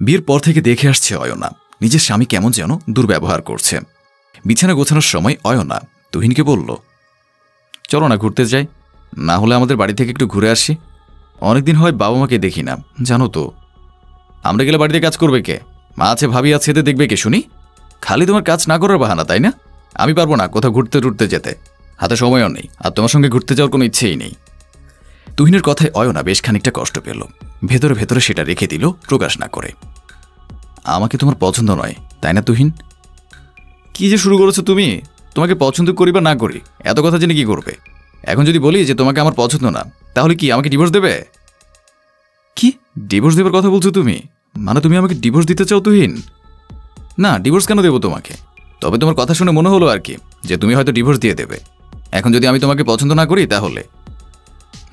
বিয়ের পর থেকে দেখে আসছে অয়না নিজের স্বামী কেমন যেন দুর্ব্যবহার করছে। বিছানা গোছানোর সময় অয়না তুহিনকে বলল, চলো না ঘুরতে যাই, না হলে আমাদের বাড়ি থেকে একটু ঘুরে আসি। অনেকদিন হয় বাবা মাকে দেখি না, জানো তো। আমরা গেলে বাড়িতে কাজ করবে কে? মা আছে, ভাবি আছে, এতে দেখবে কে শুনি? খালি তোমার কাজ না করার বাহানা, তাই না? আমি পারবো না কোথাও ঘুরতে টুরতে যেতে, হাতে সময়ও নেই, আর তোমার সঙ্গে ঘুরতে যাওয়ার কোনো ইচ্ছেই নেই। তুহিনের কথায় অয়না বেশ খানিকটা কষ্ট পেল, ভেতরে ভেতরে সেটা রেখে দিল প্রকাশ না করে। আমাকে তোমার পছন্দ নয়, তাই না তুহিন? কি যে শুরু করেছো তুমি? তোমাকে পছন্দ করি বা না করি, এত কথা জেনে কি করবে? এখন যদি বলি যে তোমাকে আমার পছন্দ না, তাহলে কি আমাকে ডিভোর্স দেবে? কি ডিভোর্স দেবার কথা বলছো তুমি? মানে তুমি আমাকে ডিভোর্স দিতে চাও তুহিন? না, ডিভোর্স কেন দেবো তোমাকে? তবে তোমার কথা শুনে মনে হলো আর কি যে তুমি হয়তো ডিভোর্স দিয়ে দেবে। এখন যদি আমি তোমাকে পছন্দ না করি তাহলে?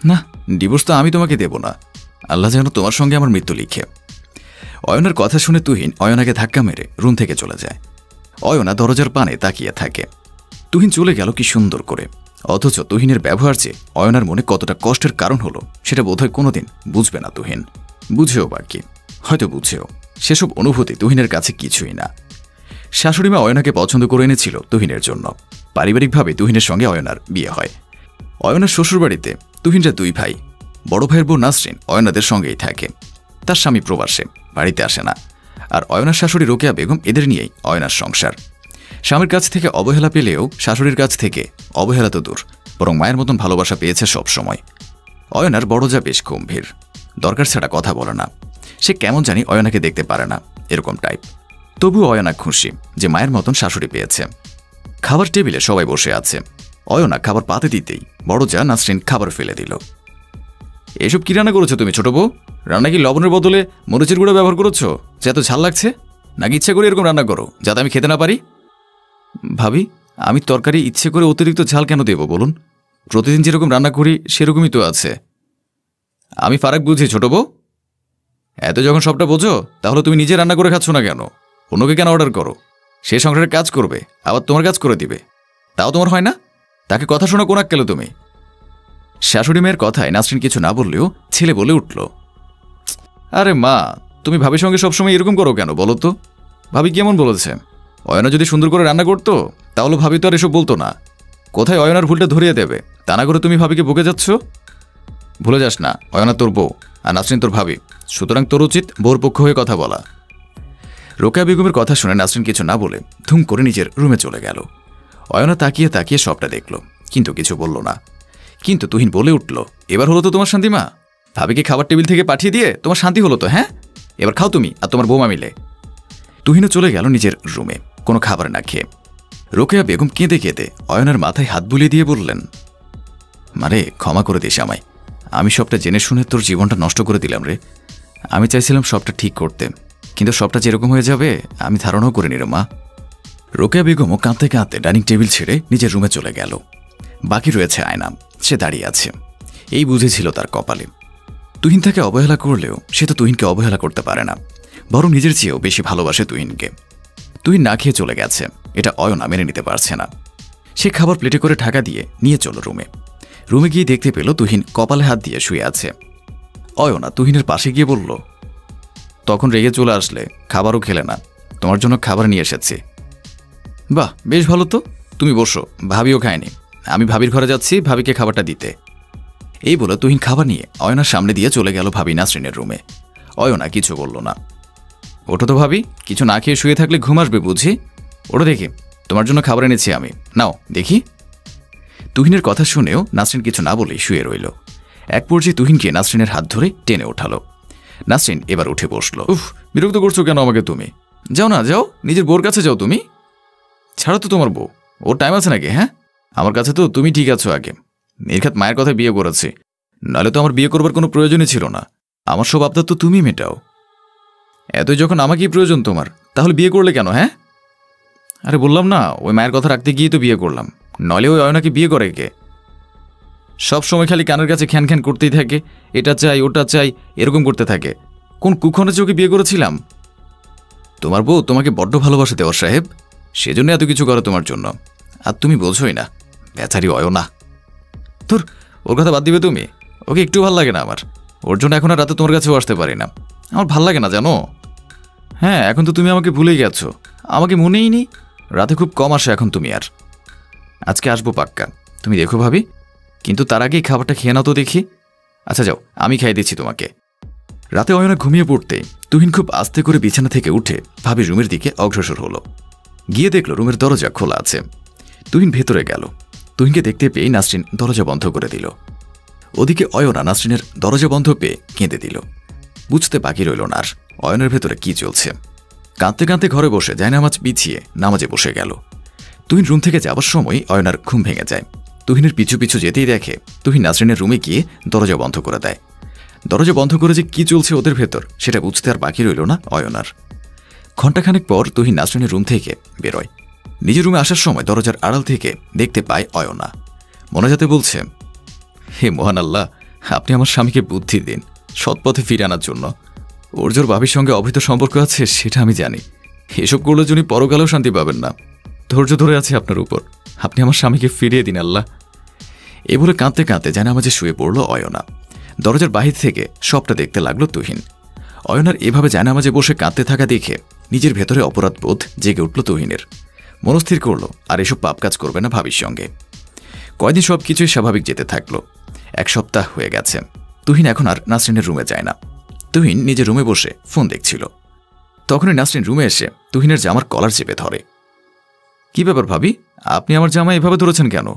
না, ডিভোর্স তো আমি তোমাকে দেব না। আল্লাহ যেন তোমার সঙ্গে আমার মৃত্যু লিখে। অয়নার কথা শুনে তুহিন অয়নাকে ধাক্কা মেরে রুম থেকে চলে যায়। অয়না দরজার পানে তাকিয়ে থাকে। তুহিন চলে গেল কি সুন্দর করে, অথচ তুহিনের ব্যবহার যে অয়নার মনে কতটা কষ্টের কারণ হলো সেটা বোধহয় কোনোদিন বুঝবে না তুহিন। বুঝেও বা কি, হয়তো বুঝেও সেসব অনুভূতি তুহিনের কাছে কিছুই না। শাশুড়িমা অয়নাকে পছন্দ করে এনেছিল তুহিনের জন্য। পারিবারিকভাবে তুহিনের সঙ্গে অয়নার বিয়ে হয়। অয়নার শ্বশুরবাড়িতে তুহিনরা দুই ভাই। বড় ভাইয়ের বউ নাসরিন অয়নাদের সঙ্গেই থাকে। তার স্বামী প্রবাসে, বাড়িতে আসে না। আর অয়নার শাশুড়ি রোকেয়া বেগম, এদের নিয়েই অয়নার সংসার। স্বামীর কাছ থেকে অবহেলা পেলেও শাশুড়ির কাছ থেকে অবহেলা তো দূর, বরং মায়ের মতন ভালোবাসা পেয়েছে সব সময়। অয়নার বড় যা বেশ গম্ভীর, দরকার ছাড়া কথা বলে না। সে কেমন জানি অয়নাকে দেখতে পারে না, এরকম টাইপ। তবুও অয়না খুশি যে মায়ের মতন শাশুড়ি পেয়েছে। খাবার টেবিলে সবাই বসে আছে। অয়না খাবার পাতে দিতেই বড় যা নাসরিন খাবার ফেলে দিল। এসব কি রান্না করেছো তুমি ছোট বউ? রান্না কি লবণের বদলে মরিচের গুঁড়ো ব্যবহার করেছো যে এত ঝাল লাগছে? নাকি ইচ্ছে করে এরকম রান্না করো যাতে আমি খেতে না পারি? ভাবি, আমি তরকারি ইচ্ছে করে অতিরিক্ত ঝাল কেন দেব বলুন? প্রতিদিন যেরকম রান্না করি সেরকমই তো আছে। আমি ফারাক বুঝি ছোট বউ। এত যখন সবটা বোঝো তাহলে তুমি নিজে রান্না করে খাচ্ছ না কেন? অন্যকে কেন অর্ডার করো? সে সংসারের কাজ করবে, আবার তোমার কাজ করে দিবে, তাও তোমার হয় না? তাকে কথা শোনা কোন আক্কেলে তুমি? শাশুড়ি মেয়ের কথায় নাসরিন কিছু না বললেও ছেলে বলে উঠল, আরে মা, তুমি ভাবির সঙ্গে সবসময় এরকম করো কেন বলো তো? ভাবি কেমন বলেছে? অয়না যদি সুন্দর করে রান্না করতো তাহলে ভাবি তো আর এসব বলতো না। কোথায় অয়নার ভুলটা ধরিয়ে দেবে, তা না করে তুমি ভাবিকে বকে যাচ্ছ। ভুলে যাস না, অয়না তোর বউ আর নাসরিন তোর ভাবি, সুতরাং তোর উচিত বউর পক্ষ হয়ে কথা বলা। রোকেয়া বেগমের কথা শুনে নাসরিন কিছু না বলে ধুম করে নিজের রুমে চলে গেল। অয়না তাকিয়ে তাকিয়ে সবটা দেখল, কিন্তু কিছু বলল না। কিন্তু তুহিন বলে উঠল, এবার হলো তো তোমার শান্তি মা? ভাবিকে খাবার টেবিল থেকে পাঠিয়ে দিয়ে তোমার শান্তি হলো তো? হ্যাঁ, এবার খাও তুমি আর তোমার বৌমা মিলে। তুহিনও চলে গেল নিজের রুমে, কোনো খাবার না খেয়ে। রোকেয়া বেগম কেঁদে কেঁদে অয়নার মাথায় হাত বুলিয়ে দিয়ে বললেন, মারে ক্ষমা করে দিস আমায়, আমি সবটা জেনে শুনে তোর জীবনটা নষ্ট করে দিলাম রে। আমি চাইছিলাম সবটা ঠিক করতে, কিন্তু সবটা যেরকম হয়ে যাবে আমি ধারণাও করিনি রে মা। রোকেয়া বেগমও কাঁদতে কাঁদতে ডাইনিং টেবিল ছেড়ে নিজের রুমে চলে গেল। বাকি রয়েছে আয়না, সে দাঁড়িয়ে আছে। এই বুঝেছিল তার কপালে। তুহিন তাকে অবহেলা করলেও সে তো তুহিনকে অবহেলা করতে পারে না, বরং নিজের চেয়েও বেশি ভালোবাসে তুহিনকে। তুহিন না খেয়ে চলে গেছে, এটা অয়না মেনে নিতে পারছে না। সে খাবার প্লেটে করে ঢাকা দিয়ে নিয়ে চল রুমে। রুমে গিয়ে দেখতে পেল তুহিন কপালে হাত দিয়ে শুয়ে আছে। অয়না তুহিনের পাশে গিয়ে বলল, তখন রেগে চলে আসলে খাবারও খেলে না, তোমার জন্য খাবার নিয়ে এসেছি। বাহ, বেশ ভালো তো, তুমি বসো, ভাবিও খায়নি, আমি ভাবির ঘরে যাচ্ছি ভাবিকে খাবারটা দিতে। এই বলে তুহিন খাবার নিয়ে অয়নার সামনে দিয়ে চলে গেল ভাবি নাসরিনের রুমে। অয়না কিছু বলল না। ওঠো তো ভাবি, কিছু না খেয়ে শুয়ে থাকলে ঘুম আসবে বুঝি। ওটা দেখি, তোমার জন্য খাবার এনেছি আমি, নাও দেখি। তুহিনের কথা শুনেও নাসরিন কিছু না বলেই শুয়ে রইল। এক পর্যায়ে তুহিনকে নাসরিনের হাত ধরে টেনে ওঠালো। নাসরিন এবার উঠে বসলো। উফ, বিরক্ত করছো কেন আমাকে তুমি? যাও না, যাও, নিজের বউর কাছে যাও তুমি। ছাড়ো তো তোমার বউ, ওর টাইম আছে নাকি? হ্যাঁ, আমার কাছে তো তুমি ঠিক আছো। আগে নির্ঘাত মায়ের কথায় বিয়ে করেছি, নাহলে তো আমার বিয়ে করবার কোনো প্রয়োজনই ছিল না। আমার সব আবদার তো তুমি মেটাও। এতই যখন আমাকেই প্রয়োজন তোমার, তাহলে বিয়ে করলে কেন? হ্যাঁ, আরে বললাম না, ওই মায়ের কথা রাখতে গিয়ে তো বিয়ে করলাম, নইলে ওই অয়নাকে বিয়ে করে কে? সব সময় খালি কানের কাছে খ্যান খ্যান করতেই থাকে, এটা চাই ওটা চাই, এরকম করতে থাকে। কোন কুক্ষণে ওকে বিয়ে করেছিলাম? তোমার বউ তোমাকে বড্ড ভালোবাসে দেওয়ার সাহেব, সেজন্য এত কিছু করে তোমার জন্য, আর তুমি বোঝোই না। বেচারি অয়না, তোর ওর কথা বাদ দিবে তুমি? ওকে একটু ভাল লাগে না আমার, ওর জন্য এখন আর রাতে তোমার কাছেও আসতে পারি না, আমার ভাল লাগে না জানো। হ্যাঁ, এখন তো তুমি আমাকে ভুলে গেছো। আমাকে মনেই নেই। রাতে খুব কম আসে এখন তুমি আর। আজকে আসবো পাক্কা, তুমি দেখো ভাবি। কিন্তু তার আগেই খাবারটা খেয়ে নাও তো দেখি। আচ্ছা যাও, আমি খাইয়ে দিচ্ছি তোমাকে। রাতে অয়না ঘুমিয়ে পড়তে তুহিন খুব আস্তে করে বিছানা থেকে উঠে ভাবি রুমের দিকে অগ্রসর হলো। গিয়ে দেখল রুমের দরজা খোলা আছে। তুহিন ভেতরে গেল। তুহিনকে দেখতে পেয়ে নাসরিন দরজা বন্ধ করে দিল। ওদিকে অয়না নাসরিনের দরজা বন্ধ পেয়ে কেঁদে দিল। বুঝতে বাকি রইল না আর অয়নের ভেতরে কি চলছে। কাঁদতে কাঁদতে ঘরে বসে জায়নামাজ বিছিয়ে নামাজে বসে গেল। তুহিন রুম থেকে যাবার সময় অয়নার ঘুম ভেঙে যায়। তুহিনের পিছু পিছু যেতেই দেখে তুহিন নাসরিনের রুমে গিয়ে দরজা বন্ধ করে দেয়। দরজা বন্ধ করে যে কি চলছে ওদের ভেতর সেটা বুঝতে আর বাকি রইল না অয়নার। ঘণ্টাখানেক পর তুহিন নাসরিনের রুম থেকে বেরোয়। নিজের রুমে আসার সময় দরজার আড়াল থেকে দেখতে পায় অয়না। মোনাজাতে বলছে, হে মহান আল্লাহ, আপনি আমার স্বামীকে বুদ্ধি দিন সৎপথে ফিরে আনার জন্য। ওর জোর ভাবির সঙ্গে অবৈধ সম্পর্ক আছে সেটা আমি জানি। এসব করলে যিনি পরকালেও শান্তি পাবেন না। ধৈর্য ধরে আছে আপনার উপর, আপনি আমার স্বামীকে ফিরিয়ে দিন আল্লাহ। এ বলে কাঁদতে কাঁদতে জায়নামাজে শুয়ে পড়ল অয়না। দরজার বাহির থেকে সবটা দেখতে লাগলো তুহিন। অয়নার এভাবে জায়নামাজে বসে কাঁদতে থাকা দেখে নিজের ভেতরে অপরাধবোধ জেগে উঠল তুহিনের। মনস্থির করল আর এসব পাপ কাজ করবে না ভাবির সঙ্গে। কয়দিন সব কিছুই স্বাভাবিক যেতে থাকলো। 1 সপ্তাহ হয়ে গেছে। তুহিন এখন আর নাসরিনের রুমে যায় না। তুহিন নিজের রুমে বসে ফোন দেখছিল। তখনই নাসরিন রুমে এসে তুহিনের জামার কলার চেপে ধরে। কি ব্যাপার ভাবি, আপনি আমার জামা এভাবে ধরেছেন কেন?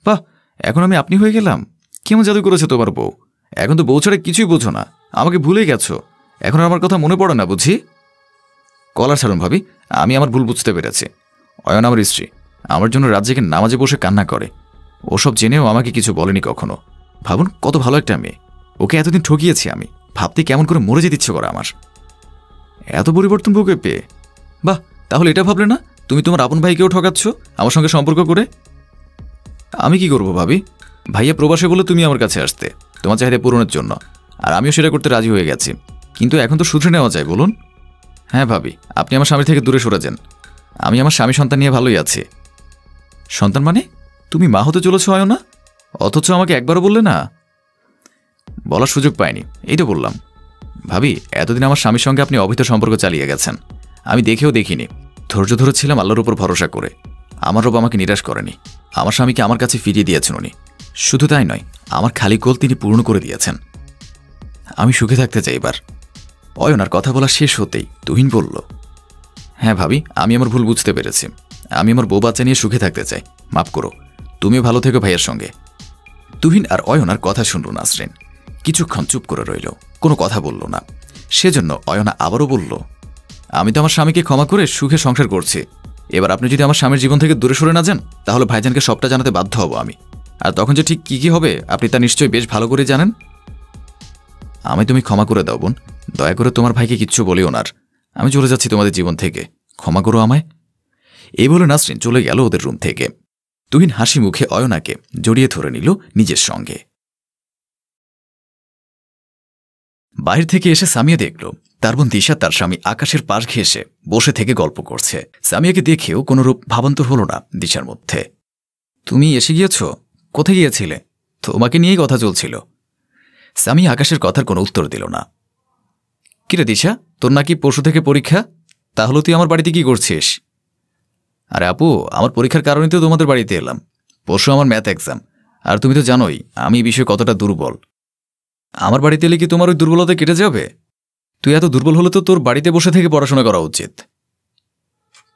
বাহ, এখন আমি আপনি হয়ে গেলাম। কেমন জাদু করেছে তোমার বউ? এখন তো বউ ছাড়া কিছুই বোঝো না, আমাকে ভুলে গেছো। এখন আমার কথা মনে পড়ে না বুঝি? কলার ছাড়ুন ভাবি, আমি আমার ভুল বুঝতে পেরেছি। অয়ন আমার স্ত্রী, আমার জন্য রাত জেগে নামাজে বসে কান্না করে। ওসব জেনেও আমাকে কিছু বলেনি কখনো। ভাবুন কত ভালো একটা মেয়ে, ওকে এতদিন ঠকিয়েছি আমি। ভাবতে কেমন করে মরে যেতে ইচ্ছে করে আমার। এত পরিবর্তন বউকে পেয়ে? বাহ, তাহলে এটা ভাবলে না তুমি তোমার আপন ভাইকেও ঠকাচ্ছ আমার সঙ্গে সম্পর্ক করে? আমি কি করব ভাবি? ভাইয়া প্রবাসে বলে তুমি আমার কাছে আসতে তোমার চাহিদা পূরণের জন্য, আর আমিও সেটা করতে রাজি হয়ে গেছি। কিন্তু এখন তো শুধরে নেওয়া যায় বলুন? হ্যাঁ ভাবি, আপনি আমার স্বামী থেকে দূরে সরে যান। আমি আমার স্বামী সন্তান নিয়ে ভালোই আছি। সন্তান মানে? তুমি মা হতে চলেছ অয়না, অথচ আমাকে একবারও বললে না। বলার সুযোগ পাইনি, এই তো বললাম। ভাবি, এতদিন আমার স্বামীর সঙ্গে আপনি অবৈধ সম্পর্ক চালিয়ে গেছেন, আমি দেখেও দেখিনি। ধৈর্য ধরেছিলাম আল্লাহর উপর ভরসা করে। আমার রব আমাকে নিরাশ করেনি। আমার স্বামীকে আমার কাছে ফিরিয়ে দিয়েছেন উনি। শুধু তাই নয়, আমার খালি গোল তিনি পূর্ণ করে দিয়েছেন। আমি সুখে থাকতে চাই এবার। অয়নার কথা বলা শেষ হতেই তুহিন বলল, হ্যাঁ ভাবি, আমি আমার ভুল বুঝতে পেরেছি। আমি আমার বউ বাচ্চা নিয়ে সুখে থাকতে চাই, মাফ করো। তুমিও ভালো থেকো ভাইয়ের সঙ্গে। তুহিন আর অয়নার কথা শুনল নাসরিন। কিছুক্ষণ চুপ করে রইল, কোনো কথা বলল না। সেজন্য অয়না আবারও বলল, আমি তো আমার স্বামীকে ক্ষমা করে সুখে সংসার করছি। এবার আপনি যদি আমার স্বামীর জীবন থেকে দূরে সরে না যান, তাহলে ভাইজানকে সবটা জানাতে বাধ্য হব আমি। আর তখন যে ঠিক কি কি হবে আপনি তা নিশ্চয়ই বেশ ভালো করে জানেন। আমি তুমি ক্ষমা করে দাও বোন, দয়া করে তোমার ভাইকে কিচ্ছু বলিও না। আমি চলে যাচ্ছি তোমাদের জীবন থেকে, ক্ষমা করো আমায়। এই বলে নাসরিন চলে গেল ওদের রুম থেকে। তুহিন হাসি মুখে অয়নাকে জড়িয়ে ধরে নিল নিজের সঙ্গে। বাইরে থেকে এসে সামিয়া দেখল তার বোন দিশা তার স্বামী আকাশের পাশ ঘেঁষে বসে থেকে গল্প করছে। সামিয়াকে দেখেও কোনোরূপ ভাবান্তর হল না দিশার মধ্যে। তুমি এসে গিয়েছ? কোথায় গিয়েছিলে? তোমাকে নিয়েই কথা চলছিল। সামিয়া আকাশের কথার কোনো উত্তর দিল না। কিরে দিশা, তোর নাকি পরশু থেকে পরীক্ষা? তাহলে তুই আমার বাড়িতে কি করছিস? আরে আপু, আমার পরীক্ষার কারণেই তো তোমাদের বাড়িতে এলাম। পরশু আমার ম্যাথ এক্সাম, আর তুমি তো জানোই আমি এই বিষয়ে কতটা দুর্বল। আমার বাড়িতে এলে কি তোমার ওই দুর্বলতা কেটে যাবে? তুই এত দুর্বল হলে তো তোর বাড়িতে বসে থেকে পড়াশোনা করা উচিত।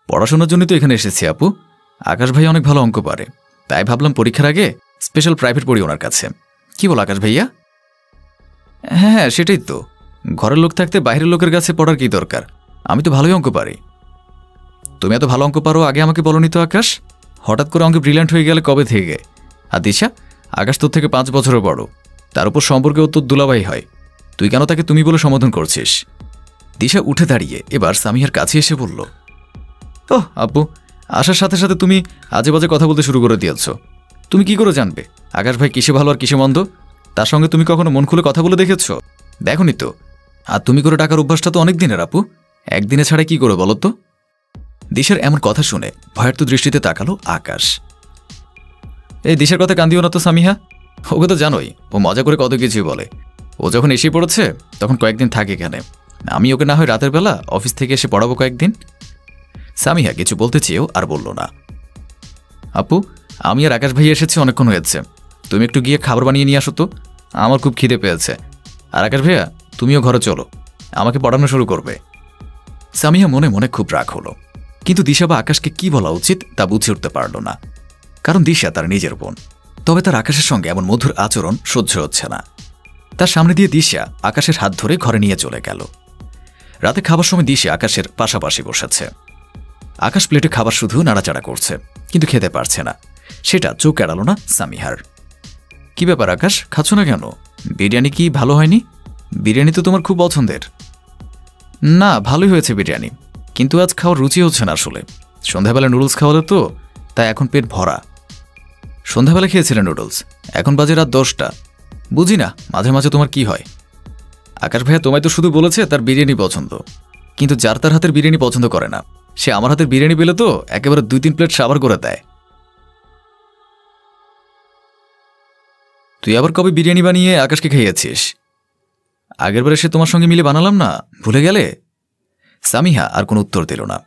পড়াশোনার জন্য তো এখানে এসেছি আপু। আকাশ ভাই অনেক ভালো অঙ্ক পারে, তাই ভাবলাম পরীক্ষার আগে স্পেশাল প্রাইভেট পড়ি ওনার কাছে। কি বল আকাশ ভাইয়া? হ্যাঁ হ্যাঁ, সেটাই তো। ঘরের লোক থাকতে বাইরের লোকের কাছে পড়ার কি দরকার? আমি তো ভালোই অঙ্ক পারি। তুমি এত ভালো অঙ্ক পারো, আগে আমাকে বলনি তো আকাশ। হঠাৎ করে অঙ্কে ব্রিলিয়ান্ট হয়ে গেলে কবে থেকে? আর দিশা, আকাশ তোর থেকে 5 বছরের বড়, তার উপর সম্পর্কেও তোর দুলাভাই হয়। তুই কেন তাকে তুমি বলে সম্বোধন করছিস? দিশা উঠে দাঁড়িয়ে এবার সামিয়ার কাছে এসে বলল, ওহ আপু, আসার সাথে সাথে তুমি আজে বাজে কথা বলতে শুরু করে দিয়েছ। তুমি কি করে জানবে আকাশ ভাই কিসে ভালো আর কিসে মন্দ? তার সঙ্গে তুমি কখনো মন খুলে কথা বলে দেখেছ? দেখোনি তো। আর তুমি করে টাকার অভ্যাসটা তো অনেক দিনের আপু, একদিনে ছাড়া কি করে বলো তো? দিশার এমন কথা শুনে ভয়ার্ত দৃষ্টিতে তাকালো আকাশ। এই দিশার কথা কান্দিও না তো সামিহা, ওকে তো জানোই ও মজা করে কত কিছুই বলে। ও যখন এসে পড়েছে তখন কয়েকদিন থাকে এখানে, আমি ওকে না হয় রাতের বেলা অফিস থেকে এসে পড়াবো কয়েকদিন। সামিহা কিছু বলতে চেয়েও আর বলল না। আপু, আমি আর আকাশ ভাই এসেছি, অনেকক্ষণ হয়েছে, তুমি একটু গিয়ে খাবার বানিয়ে নিয়ে আসো তো, আমার খুব খিদে পেয়েছে। আর আকাশ ভাইয়া, তুমিও ঘরে চলো, আমাকে পড়ানো শুরু করবে। সামিহা মনে মনে খুব রাগ হলো, কিন্তু দিশা বা আকাশকে কি বলা উচিত তা বুঝে উঠতে পারল না। কারণ দিশা তার নিজের বোন, তবে তার আকাশের সঙ্গে এমন মধুর আচরণ সহ্য হচ্ছে না। তার সামনে দিয়ে দিশা আকাশের হাত ধরে ঘরে নিয়ে চলে গেল। রাতে খাবার সময় দিশা আকাশের পাশাপাশি বসেছে। আকাশ প্লেটে খাবার শুধু নাড়াচাড়া করছে, কিন্তু খেতে পারছে না। সেটা চোখ এড়াল না সামিহার। কি ব্যাপার আকাশ, খাচ্ছ না কেন? বিরিয়ানি কি ভালো হয়নি? বিরিয়ানি তো তোমার খুব পছন্দের। না, ভালোই হয়েছে বিরিয়ানি, কিন্তু আজ খাওয়ার রুচি হচ্ছে না আসলে। সন্ধ্যাবেলা নুডলস খাওয়ালে তো, তাই এখন পেট ভরা। সন্ধ্যাবেলা খেয়েছিলেন নুডলস, এখন বাজে রাত 10টা। বুঝি না মাঝে মাঝে তোমার কি হয়। আকাশ ভাইয়া তোমায় তো শুধু বলেছে তার বিরিয়ানি পছন্দ, কিন্তু যার তার হাতের বিরিয়ানি পছন্দ করে না, সে আমার হাতের বিরিয়ানি পেলে তো একেবারে 2-3 প্লেট সাবার করে দেয়। তুই আবার কবে বিরিয়ানি বানিয়ে আকাশকে খাইয়েছিস? আগেরবারে সে তোমার সঙ্গে মিলে বানালাম না, ভুলে গেলে? সামিহা আর কোনো উত্তর দিল না।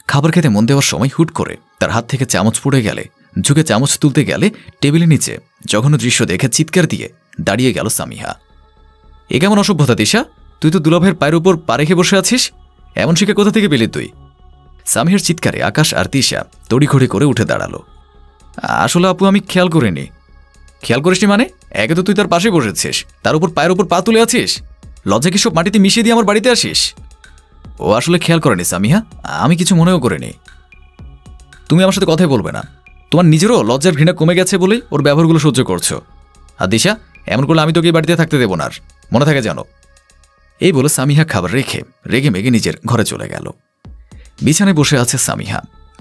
খাবার খেতে মন দেওয়ার সময় হুট করে তার হাত থেকে চামচ পড়ে গেলে, ঝুঁকে চামচ তুলতে গেলে টেবিলের নিচে জঘন্য দৃশ্য দেখে চিৎকার দিয়ে দাঁড়িয়ে গেল সামিহা। এ কেমন অসভ্যতা দিশা, তুই তো দুলাভাইয়ের পায়ের উপর পা রেখে বসে আছিস, এমন শিখে কোথা থেকে পেলি তুই? সামিহার চিৎকারে আকাশ আর দিশা তড়িঘড়ি করে উঠে দাঁড়ালো। আসলে আপু, আমি খেয়াল করিনি। খেয়াল করিসনি মানে? একে তো তুই তার পাশে বসেছিস, তার উপর পায়ের উপর পা তুলে আছিস, লজ্জা কি সব মাটিতে মিশিয়ে দিয়ে আমার বাড়িতে আসিস? ও আসলে খেয়াল করেনি সামিহা, আমি কিছু মনেও করিনি। তুমি আমার সাথে কথাই বলবে না, তোমার নিজেরও লজ্জার ঘৃণা কমে গেছে বলেই ওর ব্যবহারগুলো সহ্য করছো। আর দিশা, এমন করলে আমি তোকে এই বাড়িতে থাকতে দেবো না, আর মনে থাকে জানো। এই বলে সামিহা খাবার রেখে রেগে মেগে নিজের ঘরে চলে গেল। বিছানায় বসে আছে সামিহা,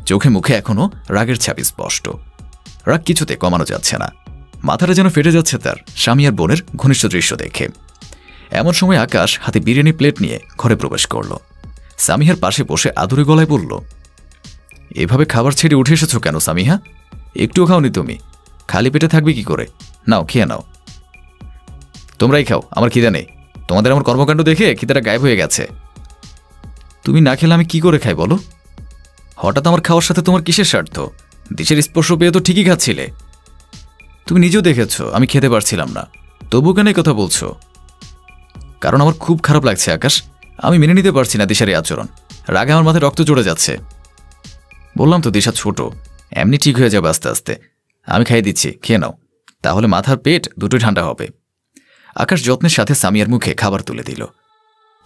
চোখে মুখে এখনো রাগের ছাপ স্পষ্ট। রাগ কিছুতে কমানো যাচ্ছে না, মাথাটা যেন ফেটে যাচ্ছে তার স্বামী আর বোনের ঘনিষ্ঠ দৃশ্য দেখে। এমন সময় আকাশ হাতে বিরিয়ানি প্লেট নিয়ে ঘরে প্রবেশ করল। সামিহার পাশে বসে আদুরে গলায় বলল, এভাবে খাবার ছেড়ে উঠে এসেছো কেন সামিহা? একটুও খাওনি তুমি, খালি পেটে থাকবে কি করে? নাও, খেয়ে নাও। তোমরাই খাও, আমার খিদে নেই। তোমাদের আমার কর্মকাণ্ড দেখে খিদেটা গায়েব হয়ে গেছে। তুমি না খেলে আমি কি করে খাই বলো? হঠাৎ আমার খাওয়ার সাথে তোমার কিসের স্বার্থ? দিশের স্পর্শ পেয়ে তো ঠিকই খাচ্ছিলে। তুমি নিজেও দেখেছ আমি খেতে পারছিলাম না, তবু কেন কথা বলছো? কারণ আমার খুব খারাপ লাগছে আকাশ, আমি মেনে নিতে পারছি না দিশার এই আচরণ। রাগে আমার মাথায় রক্ত চড়ে যাচ্ছে। বললাম তো দিশা ছোট, এমনি ঠিক হয়ে যাবে আস্তে আস্তে। আমি খাইয়ে দিচ্ছি, খেয়ে নাও, তাহলে মাথার পেট দুটোই ঠান্ডা হবে। আকাশ যত্নের সাথে সামিয়ার মুখে খাবার তুলে দিল।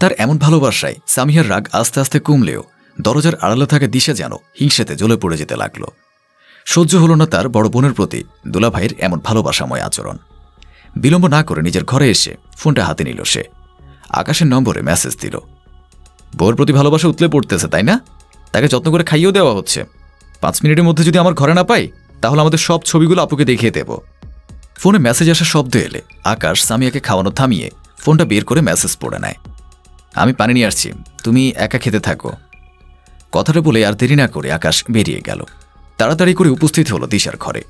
তার এমন ভালোবাসায় সামিয়ার রাগ আস্তে আস্তে কমলেও দরজার আড়ালে থাকা দিশা যেন হিংসেতে জ্বলে পড়ে যেতে লাগল। সহ্য হল না তার বড় বোনের প্রতি দুলাভাইয়ের এমন ভালোবাসাময় আচরণ। বিলম্ব না করে নিজের ঘরে এসে ফোনটা হাতে নিল সে। আকাশের নম্বরে মেসেজ দিল। বউর প্রতি ভালোবাসা উতলে পড়তেছে তাই না? তাকে যত্ন করে খাইয়েও দেওয়া হচ্ছে। 5 মিনিটের মধ্যে যদি আমার ঘরে না পাই, তাহলে আমাদের সব ছবিগুলো আপুকে দেখিয়ে দেব। ফোনে মেসেজ আসার শব্দ এলে আকাশ সামিয়াকে খাওয়ানো থামিয়ে ফোনটা বের করে মেসেজ পড়ে নেয়। আমি পানি নিয়ে আসছি, তুমি একা খেতে থাকো। কথাটা বলে আর দেরি না করে আকাশ বেরিয়ে গেল। তাড়াতাড়ি করে উপস্থিত হলো দিশার ঘরে।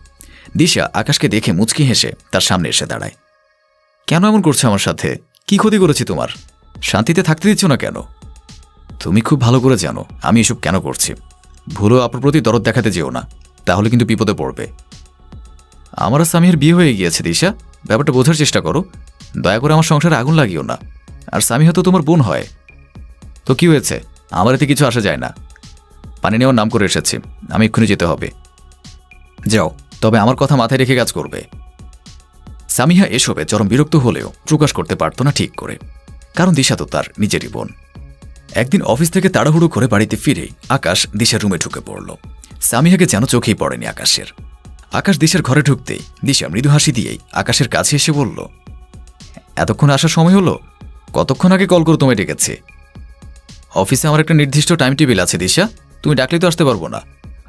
দিশা আকাশকে দেখে মুচকি হেসে তার সামনে এসে দাঁড়ায়। কেন এমন করছো আমার সাথে? কি ক্ষতি করেছি তোমার? শান্তিতে থাকতে দিচ্ছ না কেন? তুমি খুব ভালো করে জানো আমি এসব কেন করছি। ভুলেও আপনার প্রতি দরদ দেখাতে যেও না, তাহলে কিন্তু বিপদে পড়বে। আমার আর সামিয়ার বিয়ে হয়ে গিয়েছে দিশা, ব্যাপারটা বোঝার চেষ্টা করো। দয়া করে আমার সংসারে আগুন লাগিও না। আর সামিয়া তো তোমার বোন হয়। তো কি হয়েছে, আমার এতে কিছু আসা যায় না। পানি নেওয়ার নাম করে এসেছি, আমি এক্ষুনি যেতে হবে। যাও, তবে আমার কথা মাথায় রেখে কাজ করবে। সামিহা এসবে চরম বিরক্ত হলেও প্রকাশ করতে পারত না ঠিক করে, কারণ দিশা তো তার নিজেরই বোন। একদিন অফিস থেকে তাড়াহুড়ো করে বাড়িতে ফিরে আকাশ দিশার রুমে ঢুকে পড়ল। সামিহাকে যেন চোখেই পড়েনি আকাশের। আকাশ দিশার ঘরে ঢুকতেই দিশা মৃদু হাসি দিয়েই আকাশের কাছে এসে বলল, এতক্ষণ আসার সময় হলো? কতক্ষণ আগে কল করে তোমায় ডেকেছে? অফিসে আমার একটা নির্দিষ্ট টাইম টেবিল আছে দিশা, তুমি ডাকলেই তো আসতে পারবো না,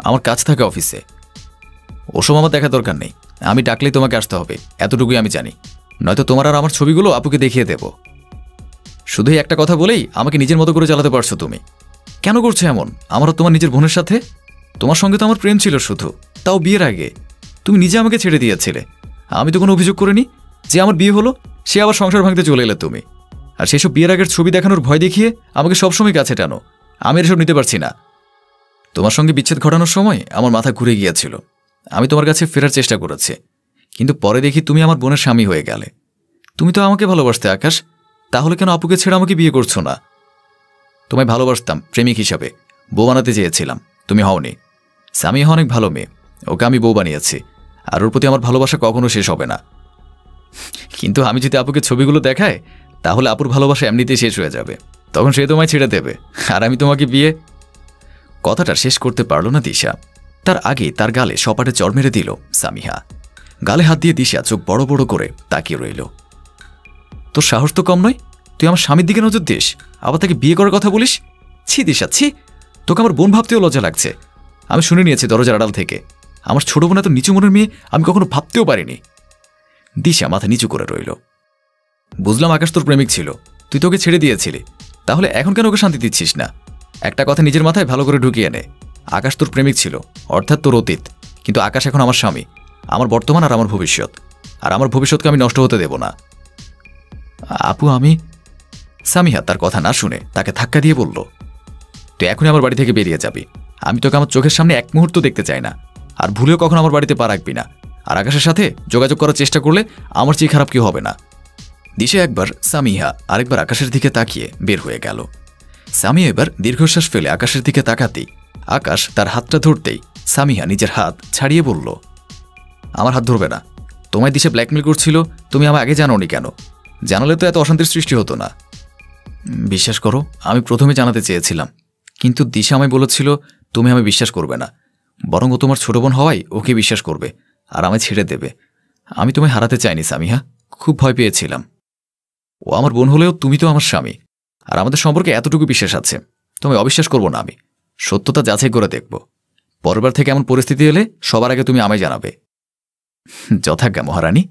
আমার কাজ থাকে অফিসে। ওসব আমার দেখা দরকার নেই, আমি ডাকলেই তোমাকে আসতে হবে, এতটুকুই আমি জানি। নয়তো তোমার আর আমার ছবিগুলো আপুকে দেখিয়ে দেব। শুধুই একটা কথা বলেই আমাকে নিজের মতো করে চালাতে পারছো তুমি। কেন করছো এমন আমারও তোমার নিজের বোনের সাথে? তোমার সঙ্গে তো আমার প্রেম ছিল শুধু, তাও বিয়ের আগে। তুমি নিজে আমাকে ছেড়ে দিয়েছিলে, আমি তো কোনো অভিযোগ করিনি। যে আমার বিয়ে হলো সে আবার সংসার ভাঙতে চলে এলে তুমি। আর সেসব বিয়ের আগের ছবি দেখানোর ভয় দেখিয়ে আমাকে সবসময় কাছে টানো। আমি এসব নিতে পারছি না। তোমার সঙ্গে বিচ্ছেদ ঘটানোর সময় আমার মাথা ঘুরে গিয়েছিল। আমি তোমার কাছে ফেরার চেষ্টা করেছি, কিন্তু পরে দেখি তুমি আমার বোনের স্বামী হয়ে গেলে। তুমি তো আমাকে ভালোবাসতে আকাশ, তাহলে কেন আপুকে ছেড়ে আমাকে বিয়ে করছো না? তোমায় ভালোবাসতাম প্রেমিক হিসাবে, বউ বানাতে চেয়েছিলাম, তুমি হওনি। সামিহা অনেক ভালো মেয়ে, ওকে আমি বউ বানিয়েছি, আর ওর প্রতি আমার ভালোবাসা কখনো শেষ হবে না। কিন্তু আমি যদি আপুকে ছবিগুলো দেখাই, তাহলে আপুর ভালোবাসা এমনিতেই শেষ হয়ে যাবে। তখন সে তোমায় ছেড়ে দেবে, আর আমি তোমাকে বিয়ে। কথাটা শেষ করতে পারল না দিশা। তার আগে তার গালে সপাটে চড় মেরে দিল সামিহা। গালে হাত দিয়ে দিশা চোখ বড় বড় করে তাকিয়ে রইল। তোর সাহস তো কম নয়, তুই আমার স্বামীর দিকে নজর দিস, আবার তাকে বিয়ে করার কথা বলিস। ছি দিশা, ছি! তোকে আমার বোন ভাবতেও লজ্জা লাগছে। আমি শুনে নিয়েছি দরজার আড়াল থেকে। আমার ছোট বোন এত নিচু মনের মেয়ে আমি কখনো ভাবতেও পারিনি। দিশা মাথা নিচু করে রইল। বুঝলাম আকাশ তোর প্রেমিক ছিল, তুই তোকে ছেড়ে দিয়েছিলি, তাহলে এখন কেন ওকে শান্তি দিচ্ছিস না? একটা কথা নিজের মাথায় ভালো করে ঢুকিয়ে নে। আকাশ তোর প্রেমিক ছিল, অর্থাৎ তোর অতীত, কিন্তু আকাশ এখন আমার স্বামী, আমার বর্তমান আর আমার ভবিষ্যৎ। আর আমার ভবিষ্যৎকে আমি নষ্ট হতে দেব না। আপু আমি। সামিহা তার কথা না শুনে তাকে ধাক্কা দিয়ে বলল, তুই এখনই আমার বাড়ি থেকে বেরিয়ে যাবি। আমি তোকে আমার চোখের সামনে এক মুহূর্ত দেখতে চাই না, আর ভুলেও কখনো আমার বাড়িতে পা রাখবি না। আর আকাশের সাথে যোগাযোগ করার চেষ্টা করলে আমার চেয়ে খারাপ কেউ হবে না। দিশা একবার সামিহা আরেকবার আকাশের দিকে তাকিয়ে বের হয়ে গেল। সামিহা এবার দীর্ঘশ্বাস ফেলে আকাশের দিকে তাকাতেই আকাশ তার হাতটা ধরতেই সামিহা নিজের হাত ছাড়িয়ে বলল, আমার হাত ধরবে না। তোমায় দিশা ব্ল্যাকমেল করছিল, তুমি আমায় আগে জানোনি কেন? জানালে তো এত অশান্তির সৃষ্টি হতো না। বিশ্বাস করো, আমি প্রথমে জানাতে চেয়েছিলাম, কিন্তু দিশা আমায় বলেছিল তুমি আমায় বিশ্বাস করবে না, বরং ও তোমার ছোট বোন হওয়ায় ওকে বিশ্বাস করবে আর আমায় ছেড়ে দেবে। আমি তোমায় হারাতে চাইনি সামিহা, খুব ভয় পেয়েছিলাম। ও আমার বোন হলেও তুমি তো আমার স্বামী, আর আমাদের সম্পর্কে এতটুকু বিশ্বাস আছে। তোমায় অবিশ্বাস করব না আমি, সত্যতা যাচাই করে দেখব। পরেরবার থেকে এমন পরিস্থিতি এলে সবার আগে তুমি আমায় জানাবে। যথাজ্ঞা মহারানী।